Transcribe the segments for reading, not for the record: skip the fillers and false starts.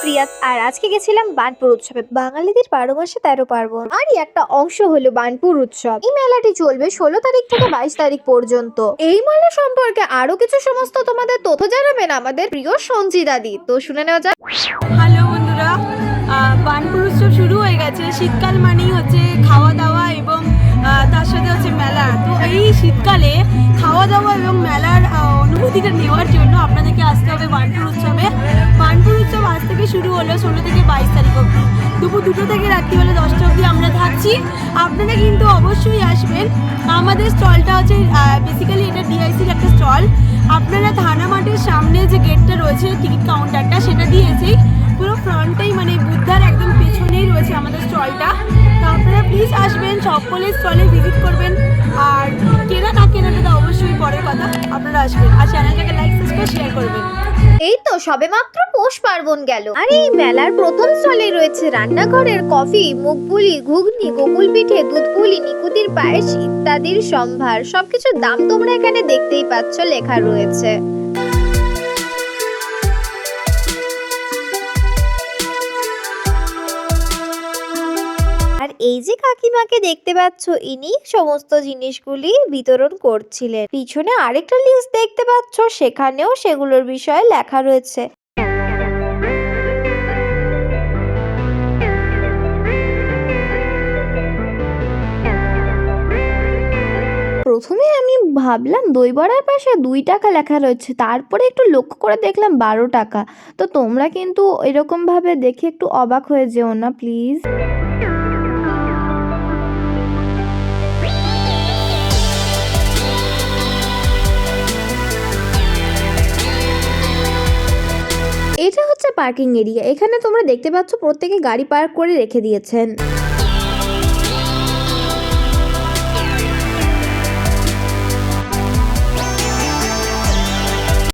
প্রিয়া, আর আজকে গেছিলাম বানপুর উৎসবে। বাঙালিদের 12 মাসে 13 পার্বণ, আরই একটা অংশ হলো বানপুর উৎসব। এই মেলাটি চলবে 16 তারিখ থেকে 22 তারিখ পর্যন্ত। এই মেলা সম্পর্কে আরো কিছু সমস্ত তোমাদের তথ্য জানাবেন আমাদের প্রিয় সঞ্জিতা দি। তো শুনে নেওয়া যাক। হ্যালো বন্ধুরা, বানপুর উৎসব শুরু হয়ে গেছে। শীতকাল মানেই হচ্ছে খাওয়া দাওয়া এবং তার সাথে হচ্ছে মেলা। তো এই শীতকালে খাওয়া দাওয়া এবং মেলার অনুভূতিটা নেওয়ার জন্য আপনাদেরকে আসতে হবে বানপুর উৎসবে। বানপুর উৎসব আজ থেকে শুরু হলো 16 থেকে 22 তারিখ অবধি। দুপুর 2টো থেকে রাত্রিবেলা 10টা অবধি আমরা থাকছি। আপনারা কিন্তু অবশ্যই আসবেন। আমাদের স্টলটা হচ্ছে বেসিক্যালি এটা ডিআইসির একটা স্টল। আপনারা থানা মাঠের সামনে যে গেটটা রয়েছে, টিকিট কাউন্টারটা, সেটা দিয়ে এসেই পুরো ফ্রন্টেই মানে বুদ্ধার একদম পেছনেই রয়েছে আমাদের স্টলটা। তো আপনারা প্লিজ আসবেন, সকলের স্টলে ভিজিট করবেন। আর কেনা না কেনাটা অবশ্যই পরের কথা, আপনারা আসবেন আর চ্যানেলটাকে লাইক সাবস্ক্রাইব শেয়ার করবেন। এই তো সবে মাত্র পৌষ পার্বণ গেল, আর এই মেলার প্রথম স্টলে রয়েছে রান্নাঘরের কফি, মুগপুলি, ঘুগনি, গোকুল পিঠে, দুধ পুলি, নিকুতির পায়েস ইত্যাদির সম্ভার। সবকিছুর দাম তোমরা এখানে দেখতেই পাচ্ছ, লেখা রয়েছে। আর এই যে কাকিমাকে দেখতে পাচ্ছ, ইনি সমস্ত জিনিসগুলি বিতরণ করছিলেন। পিছনে আরেকটা লিস্ট দেখতে পাচ্ছ, সেখানেও সেগুলোর বিষয়ে লেখা রয়েছে। প্রথমে আমি ভাবলাম দই বড়ার পাশে 2 টাকা লেখা রয়েছে, তারপরে একটু লক্ষ্য করে দেখলাম 12 টাকা। তো তোমরা কিন্তু এরকম ভাবে দেখে একটু অবাক হয়ে যেও না প্লিজ। এটা হচ্ছে পার্কিং এরিয়া। এখানে তোমরা দেখতে পাচ্ছ প্রত্যেকে গাড়ি পার্ক করে রেখে দিয়েছেন।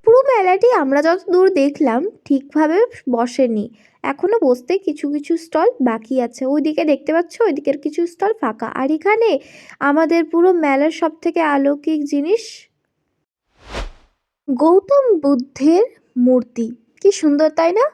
পুরো মেলাটি আমরা যত দূর দেখলাম ঠিকভাবে বসেনি, এখনো বসতে কিছু কিছু স্টল বাকি আছে। ওইদিকে দেখতে পাচ্ছ, ওইদিকের কিছু স্টল ফাঁকা। আর এখানে আমাদের পুরো মেলার সব থেকে অলৌকিক জিনিস, গৌতম বুদ্ধের মূর্তি। কি সুন্দর, তাই না?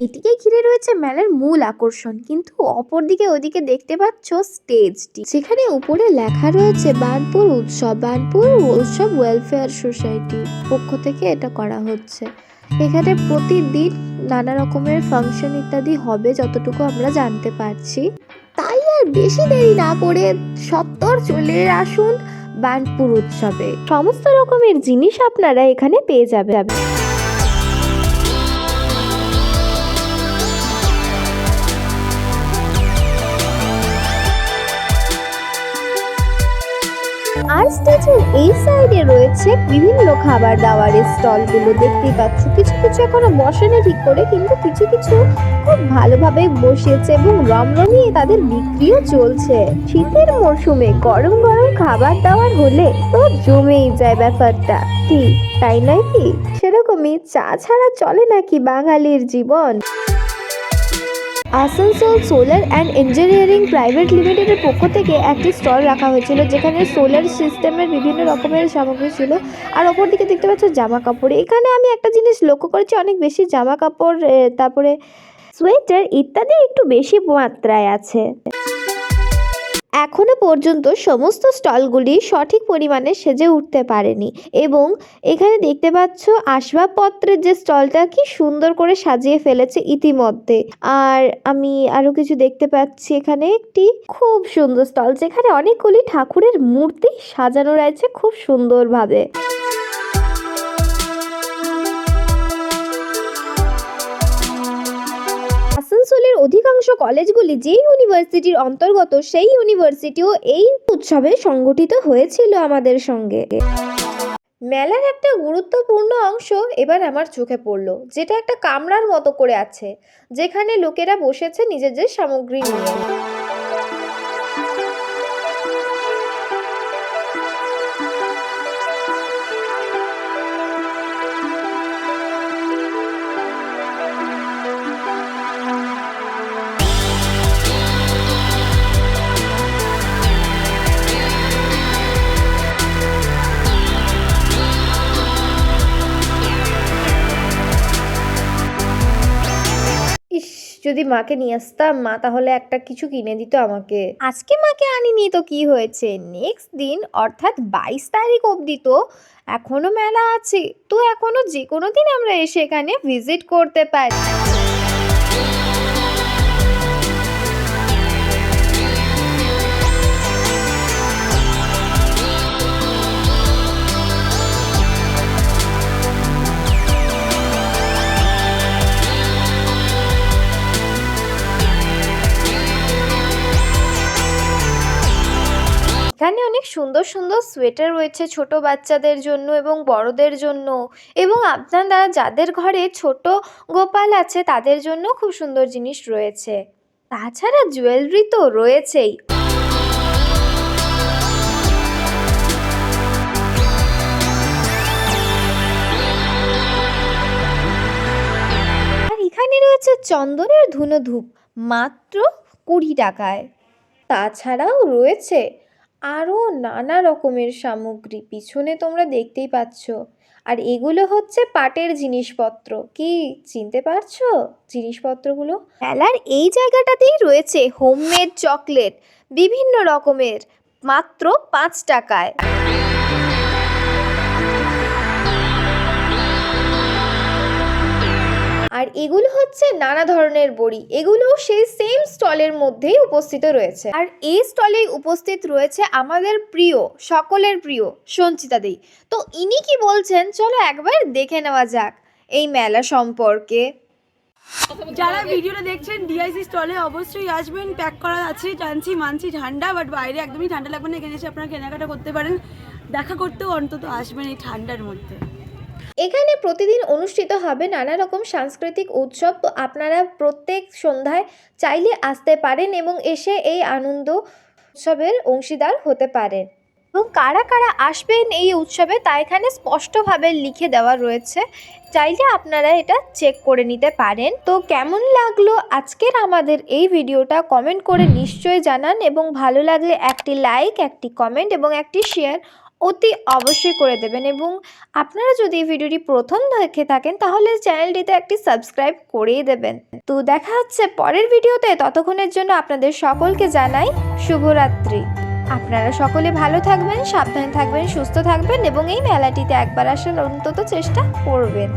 এটিকে ঘিরে রয়েছে মেলার মূল আকর্ষণ, কিন্তু অপরদিকে ওদিকে দেখতে পাচ্ছ স্টেজটি, সেখানে উপরে লেখা রয়েছে বানপুর উৎসব। বানপুর উৎসব ওয়েলফেয়ার সোসাইটির পক্ষ থেকে এটা করা হচ্ছে। এখানে প্রতিদিন নানা রকমের ফাংশন ইত্যাদি হবে যতটুকু আমরা জানতে পারছি। তাই আর বেশি দেরি না করে সত্বর চলে আসুন বানপুর উৎসবে। সমস্ত রকমের জিনিস আপনারা এখানে পেয়ে যাবেন। আর স্টেজের এই সাইডে রয়েছে বিভিন্ন খাবার দাবারের স্টলগুলো দেখতেই পাচ্ছ। কিছু কিছু এখনো বসেনি ঠিক করে, কিন্তু কিছু কিছু খুব ভালোভাবে বসিয়েছে এবং রমরমিয়ে তাদের বিক্রিও চলছে। শীতের মরশুমে গরম গরম খাবার দাবার হলে তো জমেই যায় ব্যাপারটা, কি তাই নয় কি? সেরকমই চা ছাড়া চলে নাকি বাঙালির জীবন। Asansol solar and engineering private লিমিটেডের পক্ষ থেকে একটি স্টল রাখা হয়েছিল, যেখানে সোলার সিস্টেমের বিভিন্ন রকমের সামগ্রী ছিল। আর অপরদিকে দেখতে পাচ্ছ জামা কাপড়। এখানে আমি একটা জিনিস লক্ষ্য করেছি, অনেক বেশি জামা কাপড়, তারপরে সোয়েটার ইত্যাদি একটু বেশি মাত্রায় আছে। এখনো পর্যন্ত সমস্ত স্টলগুলি সঠিক পরিমাণে সেজে উঠতে পারেনি, এবং এখানে দেখতে পাচ্ছ আসবাবপত্রের যে স্টলটা কি সুন্দর করে সাজিয়ে ফেলেছে ইতিমধ্যে। আর আমি আরো কিছু দেখতে পাচ্ছি, এখানে একটি খুব সুন্দর স্টল, যেখানে অনেকগুলি ঠাকুরের মূর্তি সাজানো রয়েছে খুব সুন্দরভাবে। আসানসোলের অধিকাংশ কলেজগুলি যে ইউনিভার্সিটির অন্তর্গত, সেই ইউনিভার্সিটিও এই উৎসবে সংগঠিত হয়েছিল আমাদের সঙ্গে। মেলার একটা গুরুত্বপূর্ণ অংশ এবার আমার চোখে পড়লো, যেটা একটা কামরার মতো করে আছে, যেখানে লোকেরা বসেছে নিজেদের সামগ্রী নিয়ে। যদি মাকে নিয়ে আসতাম, মা তাহলে একটা কিছু কিনে দিত আমাকে। আজকে মাকে আনিনি তো কি হয়েছে, নেক্সট দিন অর্থাৎ 22 তারিখ অবধি তো এখনো মেলা আছে, তো এখনো যে কোনো দিন আমরা এসে এখানে ভিজিট করতে পারি। এখানে অনেক সুন্দর সুন্দর সোয়েটার রয়েছে ছোট বাচ্চাদের জন্য এবং বড়দের জন্য, এবং আপনারা যাদের ঘরে ছোট গোপাল আছে তাদের জন্য খুব সুন্দর জিনিস রয়েছে। তাছাড়া জুয়েলারি তো রয়েছেই। আর এখানে রয়েছে চন্দনের ধুনো ধূপ মাত্র 20 টাকায়। তাছাড়াও রয়েছে আরও নানা রকমের সামগ্রী, পিছনে তোমরা দেখতেই পাচ্ছ। আর এগুলো হচ্ছে পাটের জিনিসপত্র, কি চিনতে পারছো জিনিসপত্রগুলো? মেলার এই জায়গাটাতেই রয়েছে হোমমেড চকলেট বিভিন্ন রকমের মাত্র 5 টাকায়। আর এগুলো হচ্ছে নানা ধরনের বড়ি, এগুলো সেই সেম স্টলের মধ্যেই উপস্থিত রয়েছে। আর এই স্টলেই উপস্থিত রয়েছে আমাদের প্রিয়, সকলের প্রিয় সঞ্চিতা দি। তো ইনি কি বলছেন চলো একবার দেখে নেওয়া যাক এই মেলা সম্পর্কে। যারা ভিডিওটা দেখছেন ডিআইসি স্টলে অবশ্যই আসবেন, প্যাক করা আছে জানছি মানছি ঠান্ডা, বাট বাইরে একদমই ঠান্ডা লাগবে না, এখানে এসে আপনারা কেনাকাটা করতে পারেন, দেখা করতেও অন্তত আসবেন এই ঠান্ডার মধ্যে। এখানে প্রতিদিন অনুষ্ঠিত হবে নানা রকম সাংস্কৃতিক উৎসব, তো আপনারা প্রত্যেক সন্ধ্যায় চাইলে আসতে পারেন এবং এসে এই আনন্দ উৎসবের অংশীদার হতে পারেন। এবং কারা কারা আসবেন এই উৎসবে তা এখানে স্পষ্টভাবে লিখে দেওয়া রয়েছে, চাইলে আপনারা এটা চেক করে নিতে পারেন। তো কেমন লাগলো আজকের আমাদের এই ভিডিওটা কমেন্ট করে নিশ্চয়ই জানান, এবং ভালো লাগলে একটি লাইক, একটি কমেন্ট এবং একটি শেয়ার অতি অবশ্যই করে দেবেন। এবং আপনারা যদি এই ভিডিওটি প্রথম দেখে থাকেন তাহলে চ্যানেলটিতে একটি সাবস্ক্রাইব করেই দেবেন। তো দেখা হচ্ছে পরের ভিডিওতে, ততক্ষণের জন্য আপনাদের সকলকে জানাই শুভরাত্রি। আপনারা সকলে ভালো থাকবেন, সাবধানে থাকবেন, সুস্থ থাকবেন এবং এই মেলাটিতে একবার আসার অন্তত চেষ্টা করবেন।